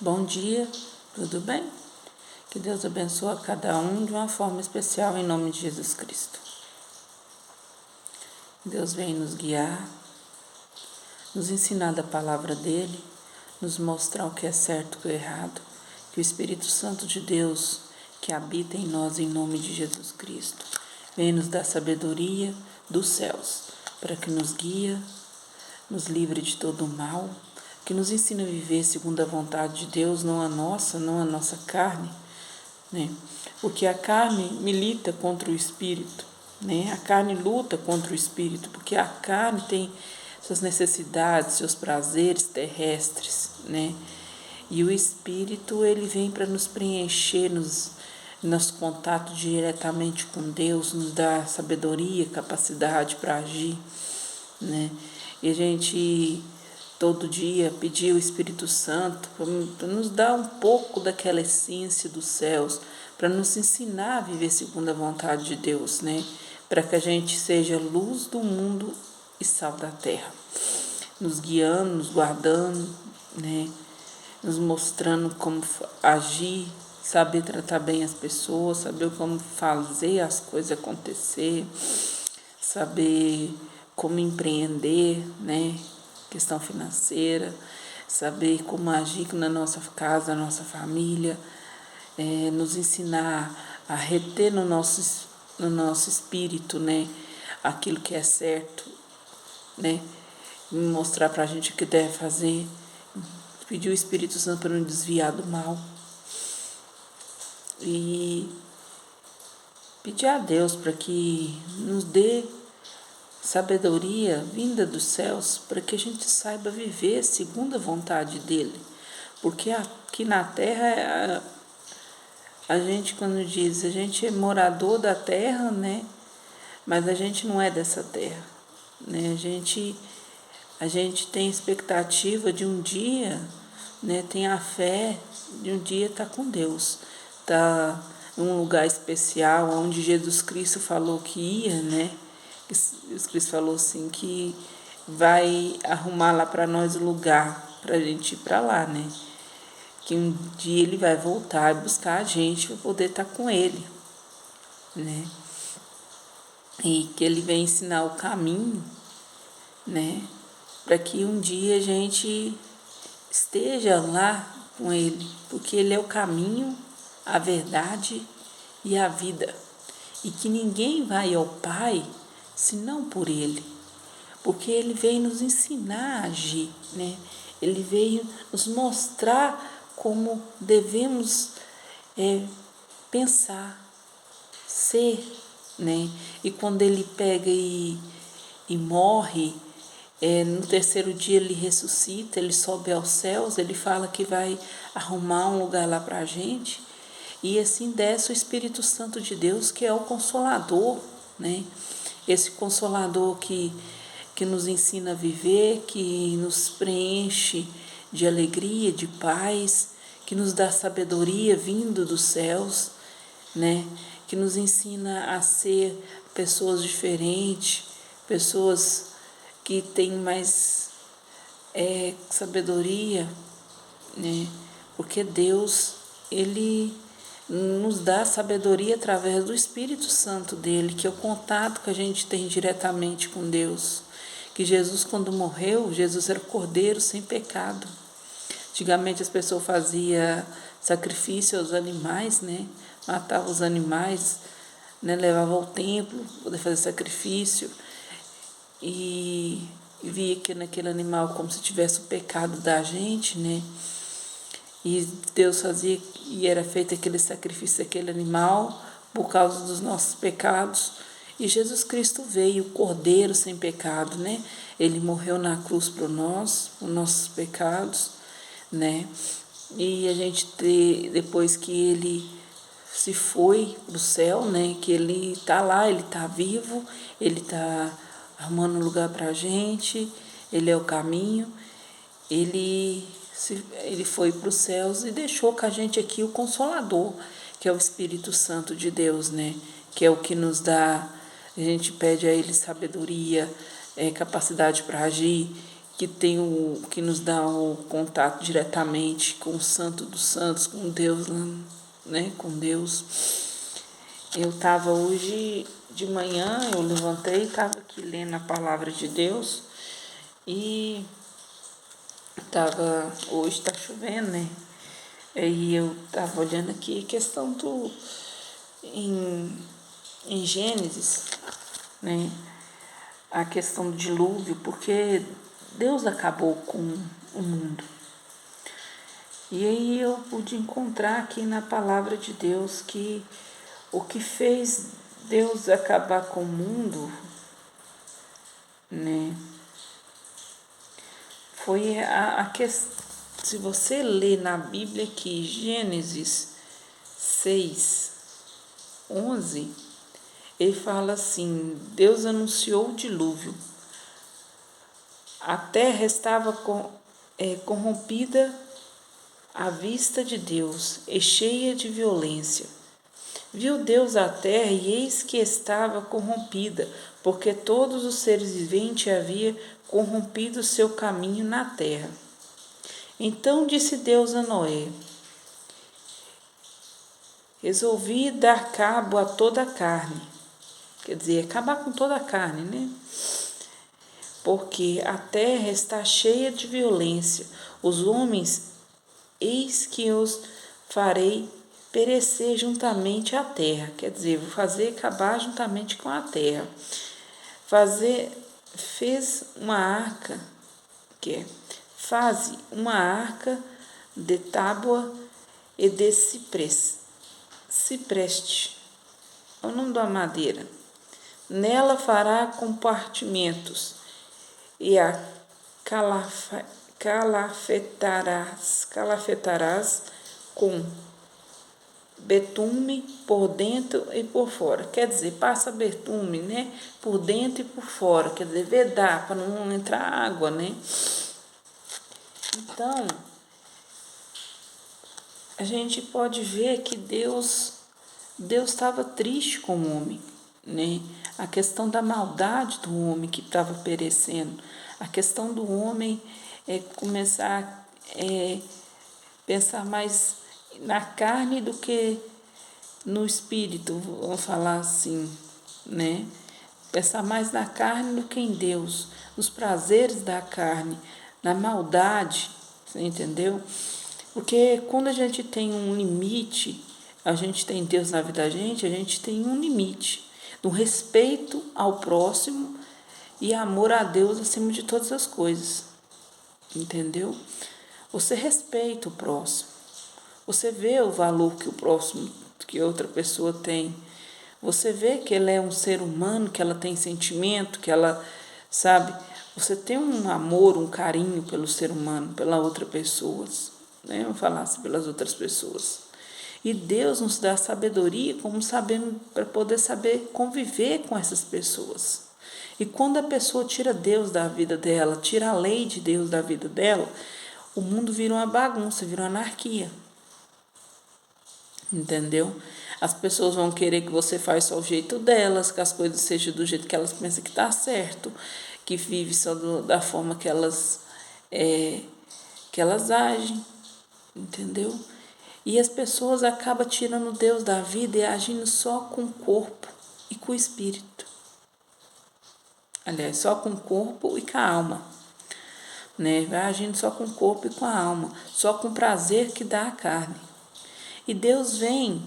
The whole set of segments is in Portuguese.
Bom dia, tudo bem? Que Deus abençoe a cada um de uma forma especial em nome de Jesus Cristo. Deus vem nos guiar, nos ensinar da palavra dele, nos mostrar o que é certo e o que é errado. Que o Espírito Santo de Deus, que habita em nós em nome de Jesus Cristo, vem nos dar sabedoria dos céus, para que nos guie, nos livre de todo o mal, que nos ensine a viver segundo a vontade de Deus, não a nossa carne, né? Porque a carne milita contra o espírito, né? A carne luta contra o espírito, porque a carne tem suas necessidades, seus prazeres terrestres, né? E o espírito, ele vem para nos preencher, nosso contato diretamente com Deus, nos dar sabedoria, capacidade para agir, né? E a gente todo dia pedir o Espírito Santo para nos dar um pouco daquela essência dos céus, para nos ensinar a viver segundo a vontade de Deus, né? Para que a gente seja luz do mundo e sal da terra, nos guiando, nos guardando, né? Nos mostrando como agir, saber tratar bem as pessoas, saber como fazer as coisas acontecer, saber como empreender, né? Questão financeira, saber como agir na nossa casa, na nossa família, nos ensinar a reter no nosso espírito, né? Aquilo que é certo, né? Mostrar para a gente o que deve fazer, pedir o Espírito Santo para nos desviar do mal e pedir a Deus para que nos dê sabedoria vinda dos céus para que a gente saiba viver segundo a vontade dele. Porque aqui na terra, a gente quando diz, a gente é morador da terra, né? Mas a gente não é dessa terra, né? A gente tem expectativa de um dia, né? Tem a fé de um dia estar com Deus, tá em um lugar especial onde Jesus Cristo falou que ia, né? Jesus Cristo falou assim que vai arrumar lá para nós o lugar para a gente ir para lá, né? Que um dia ele vai voltar e buscar a gente para poder estar com ele, né? E que ele vem ensinar o caminho, né? Para que um dia a gente esteja lá com ele, porque ele é o caminho, a verdade e a vida. E que ninguém vai ao Pai senão por ele, porque ele veio nos ensinar a agir, né? Ele veio nos mostrar como devemos pensar, ser, né? E quando ele pega e morre, no terceiro dia ele ressuscita, ele sobe aos céus, ele fala que vai arrumar um lugar lá para a gente, e assim desce o Espírito Santo de Deus, que é o Consolador, né? Esse Consolador que nos ensina a viver, que nos preenche de alegria, de paz, que nos dá sabedoria vindo dos céus, né? Que nos ensina a ser pessoas diferentes, pessoas que têm mais sabedoria, né? Porque Deus, ele nos dá sabedoria através do Espírito Santo dele, que é o contato que a gente tem diretamente com Deus. Que Jesus, quando morreu, Jesus era o cordeiro sem pecado. Antigamente as pessoas faziam sacrifício aos animais, né? Matavam os animais, né? Levavam ao templo para poder fazer sacrifício e via que naquele animal como se tivesse o pecado da gente, né? E Deus fazia e era feito aquele sacrifício daquele animal por causa dos nossos pecados. E Jesus Cristo veio, o Cordeiro sem pecado, né? Ele morreu na cruz por nós, por nossos pecados, né? E a gente depois que ele se foi para o céu, né? Que ele está lá, ele está vivo, ele está arrumando um lugar para a gente, ele é o caminho, ele foi para os céus e deixou com a gente aqui o Consolador, que é o Espírito Santo de Deus, né? Que é o que nos dá, a gente pede a ele sabedoria, capacidade para agir, que nos dá o contato diretamente com o Santo dos Santos, com Deus, né? Com Deus. Eu estava hoje de manhã, eu levantei, estava aqui lendo a palavra de Deus e hoje está chovendo, né? Aí eu estava olhando aqui a questão em Gênesis, né? A questão do dilúvio, porque Deus acabou com o mundo. E aí eu pude encontrar aqui na palavra de Deus que o que fez Deus acabar com o mundo, né, foi a questão. Se você ler na Bíblia aqui, Gênesis 6:11, ele fala assim: Deus anunciou o dilúvio. A terra estava corrompida à vista de Deus e cheia de violência. Viu Deus a terra e eis que estava corrompida, porque todos os seres viventes haviam corrompido seu caminho na terra. Então disse Deus a Noé: resolvi dar cabo a toda a carne. Quer dizer, acabar com toda a carne, né? Porque a terra está cheia de violência. Os homens, eis que os farei perecer juntamente à terra. Quer dizer, vou fazer acabar juntamente com a terra. Fez uma arca, faze uma arca de tábua e de cipreste, é o nome da madeira. Nela fará compartimentos e a calafetarás com betume por dentro e por fora. Quer dizer, passa betume, né? Por dentro e por fora. Quer dizer, vedar para não entrar água, né? Então, a gente pode ver que Deus estava triste com o homem, né? A questão da maldade do homem que estava perecendo, a questão do homem começar a pensar mais na carne do que no espírito, vamos falar assim, né? Pensar mais na carne do que em Deus, nos prazeres da carne, na maldade, você entendeu? Porque quando a gente tem um limite, a gente tem Deus na vida da gente, a gente tem um limite do respeito ao próximo e amor a Deus acima de todas as coisas, entendeu? Você respeita o próximo, você vê o valor que o próximo, que outra pessoa tem, você vê que ele é um ser humano, que ela tem sentimento, que ela, sabe, você tem um amor, um carinho pelo ser humano, pela outra pessoa, né? Vamos falar assim, pelas outras pessoas. E Deus nos dá sabedoria como sabemos para poder saber conviver com essas pessoas. E quando a pessoa tira Deus da vida dela, tira a lei de Deus da vida dela, o mundo vira uma bagunça, vira uma anarquia. Entendeu? As pessoas vão querer que você faça só o jeito delas, que as coisas sejam do jeito que elas pensam que está certo, que vive só da forma que elas agem, entendeu? E as pessoas acabam tirando Deus da vida e agindo só com o corpo e com o espírito. Aliás, só com o corpo e com a alma. Né? Vai agindo só com o corpo e com a alma, só com o prazer que dá a carne. E Deus vem,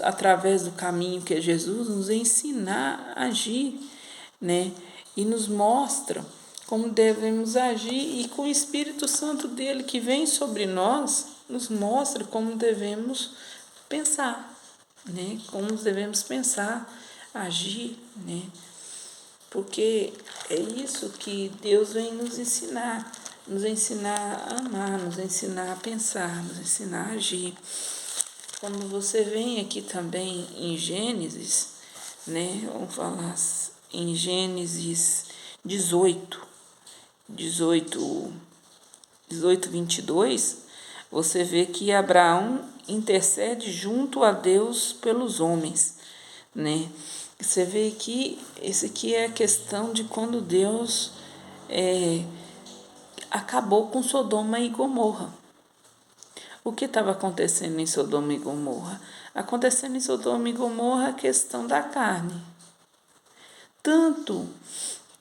através do caminho que é Jesus, nos ensinar a agir, né? E nos mostra como devemos agir, e com o Espírito Santo dele que vem sobre nós, nos mostra como devemos pensar, né? Como devemos pensar, agir, né? Porque é isso que Deus vem nos ensinar a amar, nos ensinar a pensar, nos ensinar a agir. Quando você vem aqui também em Gênesis, né? Vamos falar em Gênesis 18:22, você vê que Abraão intercede junto a Deus pelos homens, né? Você vê que esse aqui é a questão de quando Deus acabou com Sodoma e Gomorra. O que estava acontecendo em Sodoma e Gomorra? Acontecendo em Sodoma e Gomorra a questão da carne. Tanto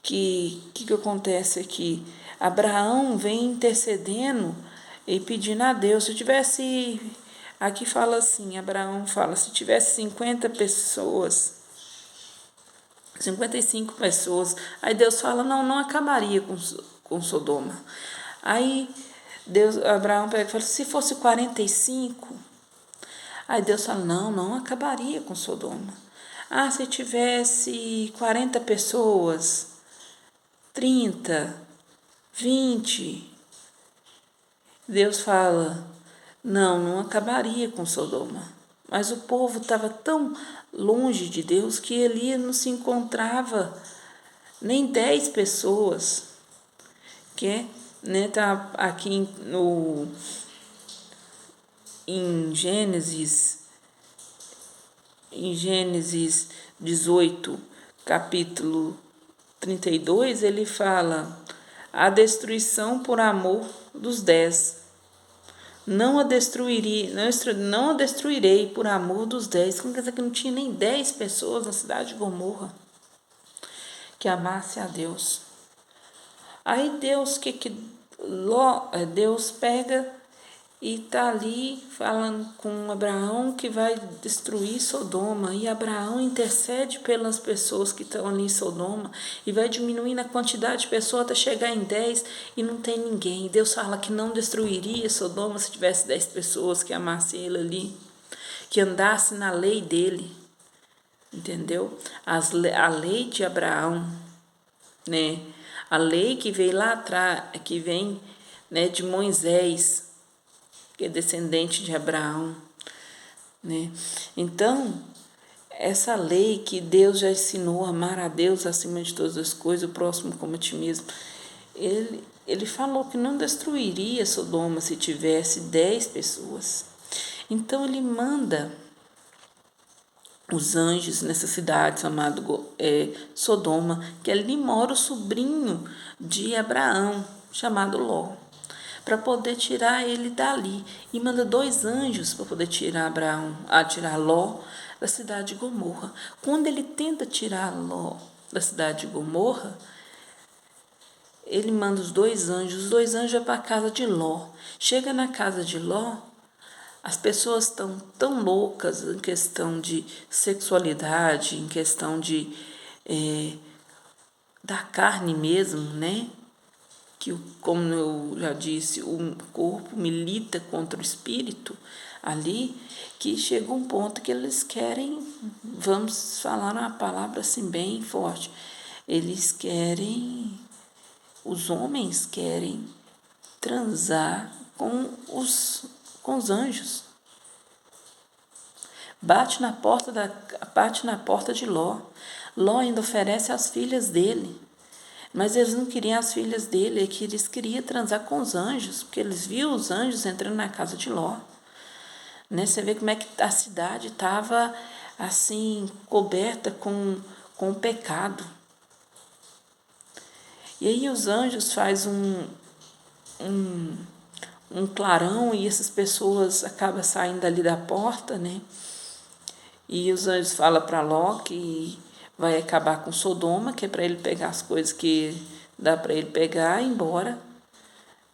que acontece aqui? Abraão vem intercedendo e pedindo a Deus. Se tivesse, aqui fala assim, Abraão fala, se tivesse 50 pessoas, 55 pessoas, aí Deus fala, não acabaria com Sodoma. Aí Abraão pega e fala, se fosse 45, aí Deus fala, não acabaria com Sodoma. Se tivesse 40 pessoas, 30, 20, Deus fala, não acabaria com Sodoma. Mas o povo estava tão longe de Deus que ele não se encontrava nem 10 pessoas. Que tá aqui em Gênesis 18, capítulo 32, ele fala a destruição por amor dos 10. Não a destruirei por amor dos 10. Quer dizer que não tinha nem 10 pessoas na cidade de Gomorra que amasse a Deus. Aí Deus pega e está ali falando com Abraão que vai destruir Sodoma. E Abraão intercede pelas pessoas que estão ali em Sodoma e vai diminuindo a quantidade de pessoas até chegar em 10 e não tem ninguém. Deus fala que não destruiria Sodoma se tivesse 10 pessoas que amassem ele ali, que andasse na lei dele, entendeu? A lei de Abraão, né? A lei que veio lá atrás, que vem, né, de Moisés, que é descendente de Abraão, né? Então, essa lei que Deus já ensinou, amar a Deus acima de todas as coisas, o próximo como a ti mesmo, ele falou que não destruiria Sodoma se tivesse 10 pessoas. Então, ele manda os anjos nessa cidade chamada Sodoma, que ali mora o sobrinho de Abraão, chamado Ló, para poder tirar ele dali. E manda 2 anjos para poder tirar tirar Ló da cidade de Gomorra. Quando ele tenta tirar Ló da cidade de Gomorra, ele manda os 2 anjos vão para a casa de Ló. Chega na casa de Ló, as pessoas estão tão loucas em questão de sexualidade, em questão da carne mesmo, né? Que, como eu já disse, o corpo milita contra o espírito ali, que chega um ponto que eles querem, vamos falar uma palavra assim bem forte, os homens querem transar com os anjos. Bate na porta de Ló. Ló ainda oferece as filhas dele. Mas eles não queriam as filhas dele, eles queriam transar com os anjos, porque eles viam os anjos entrando na casa de Ló. Né? Você vê como é que a cidade estava assim, coberta com o pecado. E aí os anjos fazem um clarão e essas pessoas acabam saindo ali da porta, né? E os anjos falam para Ló que vai acabar com Sodoma, que é para ele pegar as coisas que dá para ele pegar e ir embora,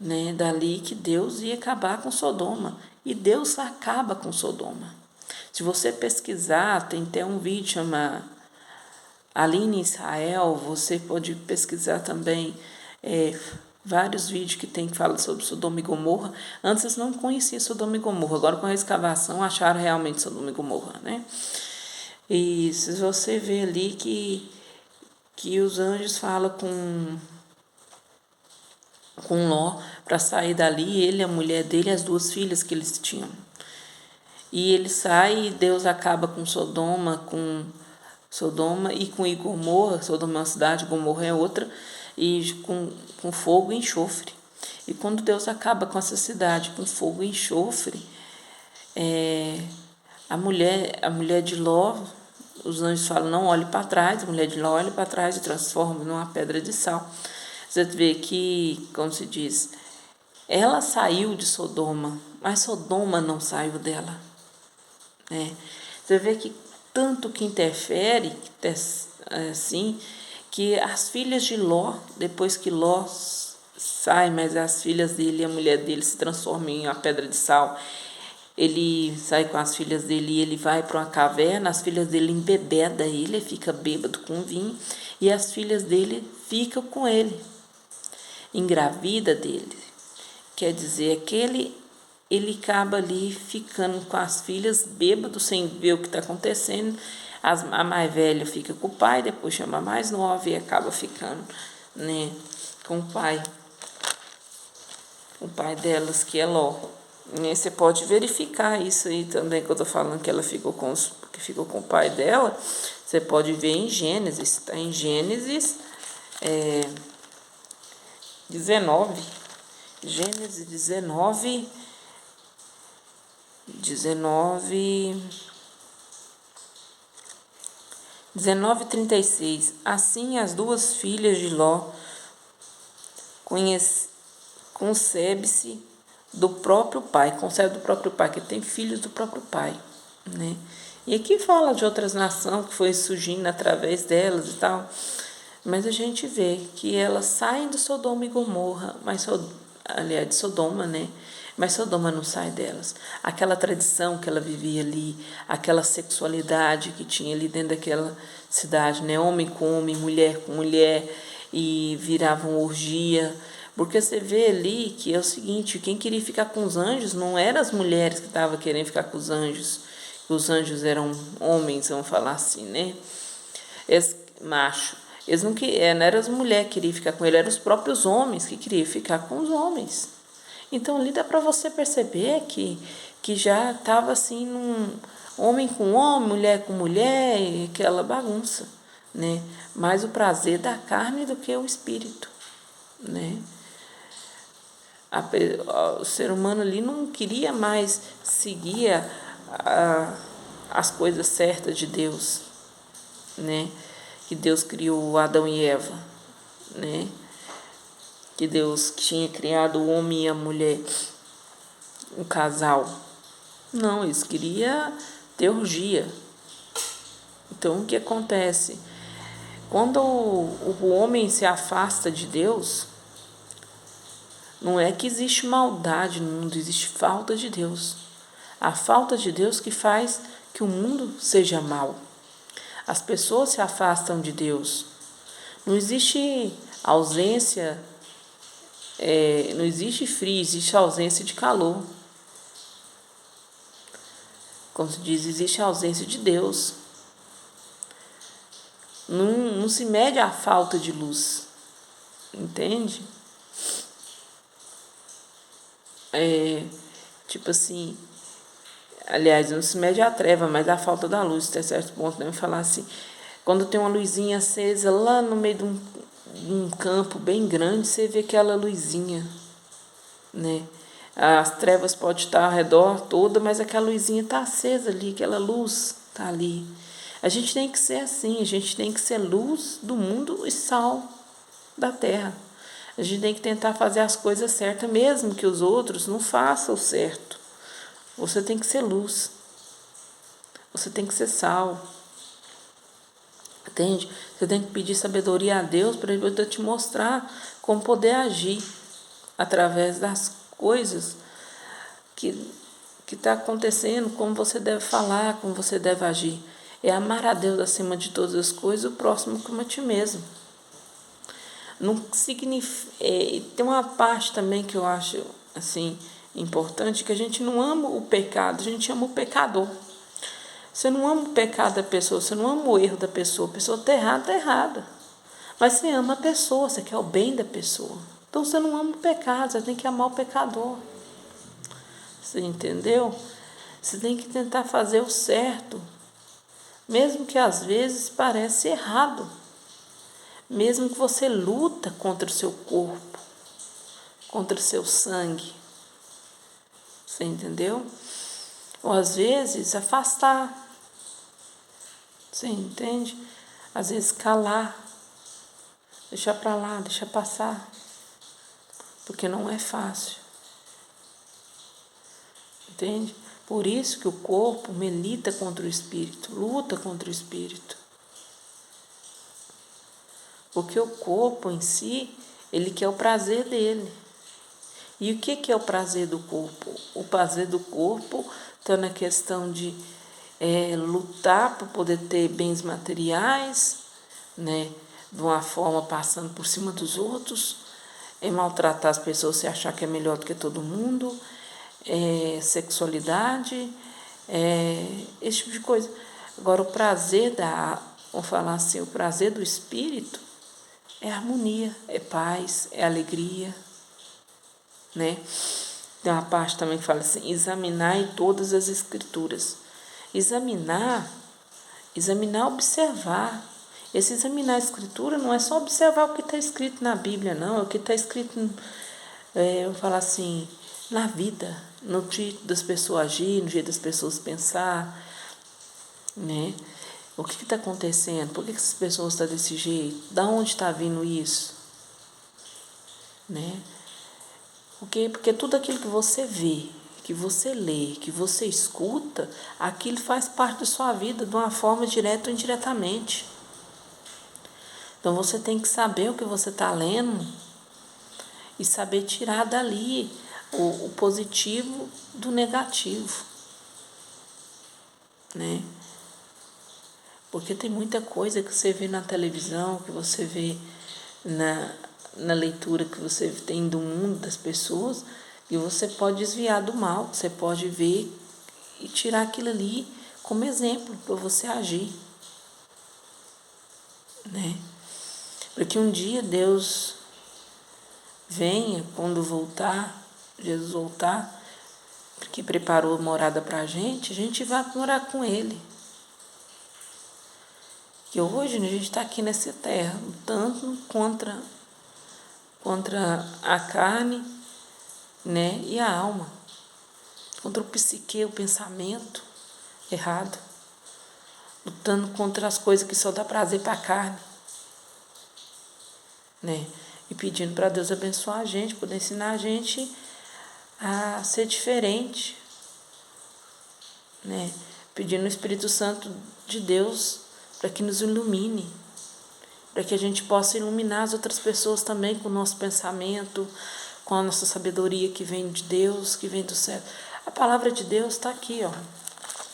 né? Dali que Deus ia acabar com Sodoma. E Deus acaba com Sodoma. Se você pesquisar, tem até um vídeo chamado Aline Israel, você pode pesquisar também vários vídeos que falam sobre Sodoma e Gomorra. Antes eles não conheciam Sodoma e Gomorra, agora com a escavação acharam realmente Sodoma e Gomorra, né? E se você vê ali que os anjos falam com Ló para sair dali, ele, a mulher dele e as 2 filhas que eles tinham. E ele sai e Deus acaba com Sodoma e com Gomorra. Sodoma é uma cidade, Gomorra é outra, e com fogo e enxofre. E quando Deus acaba com essa cidade com fogo e enxofre, a mulher de Ló, os anjos falam, não olhe para trás, a mulher de Ló olha para trás e transforma numa pedra de sal. Você vê que, como se diz, ela saiu de Sodoma, mas Sodoma não saiu dela, né? Você vê que tanto que interfere, assim, que as filhas de Ló, depois que Ló sai, mas as filhas dele e a mulher dele se transformam em uma pedra de sal, ele sai com as filhas dele e ele vai para uma caverna, as filhas dele embebedam ele fica bêbado com vinho, e as filhas dele ficam com ele, engravida dele. Quer dizer, que ele acaba ali ficando com as filhas, bêbado, sem ver o que está acontecendo. A mais velha fica com o pai, depois chama a mais nova e acaba ficando, né, com o pai delas, que é Ló. E você pode verificar isso aí também, que eu estou falando que ela que ficou com o pai dela. Você pode ver em Gênesis, está em Gênesis 19. Gênesis 19, 19:36. Assim as duas filhas de Ló concebe-se do próprio pai, concebe do próprio pai, que tem filhos do próprio pai, né? E aqui fala de outras nações que foi surgindo através delas e tal, mas a gente vê que elas saem de Sodoma e Gomorra, aliás, de Sodoma, né? Mas Sodoma não sai delas. Aquela tradição que ela vivia ali, aquela sexualidade que tinha ali dentro daquela cidade, né? Homem com homem, mulher com mulher, e viravam orgia. Porque você vê ali que é o seguinte, quem queria ficar com os anjos não eram as mulheres que estavam querendo ficar com os anjos, que os anjos eram homens, vamos falar assim, né? Macho. Eles não eram as mulheres que queriam ficar com ele, eram os próprios homens que queriam ficar com os homens. Então ali dá para você perceber que já estava assim, homem com homem, mulher com mulher, e aquela bagunça, né? Mais o prazer da carne do que o espírito, né? O ser humano ali não queria mais seguir as coisas certas de Deus, né? Que Deus criou Adão e Eva, né? Que Deus tinha criado o homem e a mulher, um casal. Não, eles queriam ter orgia. Então, o que acontece? Quando o homem se afasta de Deus, não é que existe maldade no mundo, existe falta de Deus. A falta de Deus que faz que o mundo seja mau. As pessoas se afastam de Deus. Não existe ausência, não existe frio, existe ausência de calor. Como se diz, existe a ausência de Deus. Não se mede a falta de luz, entende? Tipo assim, aliás, não se mede a treva, mas a falta da luz, até certo ponto, né? Falar assim, quando tem uma luzinha acesa lá no meio de um campo bem grande, você vê aquela luzinha, né? As trevas podem estar ao redor toda, mas aquela luzinha está acesa ali, aquela luz está ali. A gente tem que ser assim, a gente tem que ser luz do mundo e sal da terra. A gente tem que tentar fazer as coisas certas, mesmo que os outros não façam o certo. Você tem que ser luz. Você tem que ser sal. Entende? Você tem que pedir sabedoria a Deus para Ele te mostrar como poder agir através das coisas que está acontecendo, como você deve falar, como você deve agir. É amar a Deus acima de todas as coisas, o próximo como a ti mesmo. Não significa, tem uma parte também que eu acho assim importante, que a gente não ama o pecado, a gente ama o pecador. Você não ama o pecado da pessoa, você não ama o erro da pessoa. A pessoa está errada, está errada. Mas você ama a pessoa, você quer o bem da pessoa. Então você não ama o pecado, você tem que amar o pecador. Você entendeu? Você tem que tentar fazer o certo, mesmo que às vezes pareça errado. Mesmo que você luta contra o seu corpo, contra o seu sangue. Você entendeu? Ou às vezes afastar. Você entende? Às vezes calar. deixar para lá, deixar passar, porque não é fácil, entende? Por isso que o corpo milita contra o espírito, luta contra o espírito, porque o corpo em si, ele quer o prazer dele. E o que é o prazer do corpo? O prazer do corpo está na questão de lutar para poder ter bens materiais, né, de uma forma passando por cima dos outros, maltratar as pessoas, se achar que é melhor do que todo mundo, sexualidade, esse tipo de coisa. Agora, o prazer vamos falar assim, o prazer do espírito é harmonia, é paz, é alegria, né? Tem uma parte também que fala assim, examinar em todas as escrituras. Examinar, observar. Esse examinar a escritura não é só observar o que está escrito na Bíblia, não. É o que está escrito, eu vou falar assim, na vida, no jeito das pessoas agir, no jeito das pessoas pensar, né? O que está acontecendo? Por que essas pessoas estão desse jeito? Da onde está vindo isso? Né? Porque tudo aquilo que você vê, que você lê, que você escuta, aquilo faz parte da sua vida de uma forma direta ou indiretamente. Então você tem que saber o que você está lendo e saber tirar dali o positivo do negativo, né? Porque tem muita coisa que você vê na televisão, que você vê na leitura que você tem do mundo, das pessoas, e você pode desviar do mal, você pode ver e tirar aquilo ali como exemplo para você agir, né? Para que um dia Deus venha, quando voltar, Jesus voltar, porque preparou morada para a gente vai morar com Ele. Que hoje a gente está aqui nessa terra, lutando contra a carne, né, e a alma, contra o psique, o pensamento errado, lutando contra as coisas que só dá prazer para a carne, né, e pedindo para Deus abençoar a gente, poder ensinar a gente a ser diferente, né, pedindo o Espírito Santo de Deus para que nos ilumine, para que a gente possa iluminar as outras pessoas também com o nosso pensamento, com a nossa sabedoria que vem de Deus, que vem do céu. A palavra de Deus está aqui, ó.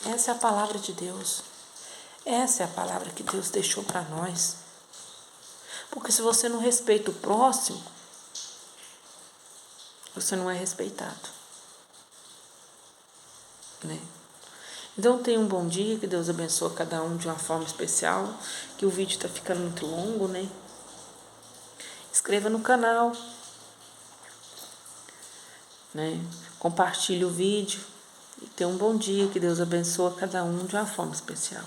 Essa é a palavra de Deus. Essa é a palavra que Deus deixou para nós. Porque se você não respeita o próximo, você não é respeitado, né? Então tenha um bom dia, que Deus abençoe cada um de uma forma especial, que o vídeo está ficando muito longo, né? Inscreva no canal, né? Compartilhe o vídeo e tenha um bom dia, que Deus abençoe cada um de uma forma especial.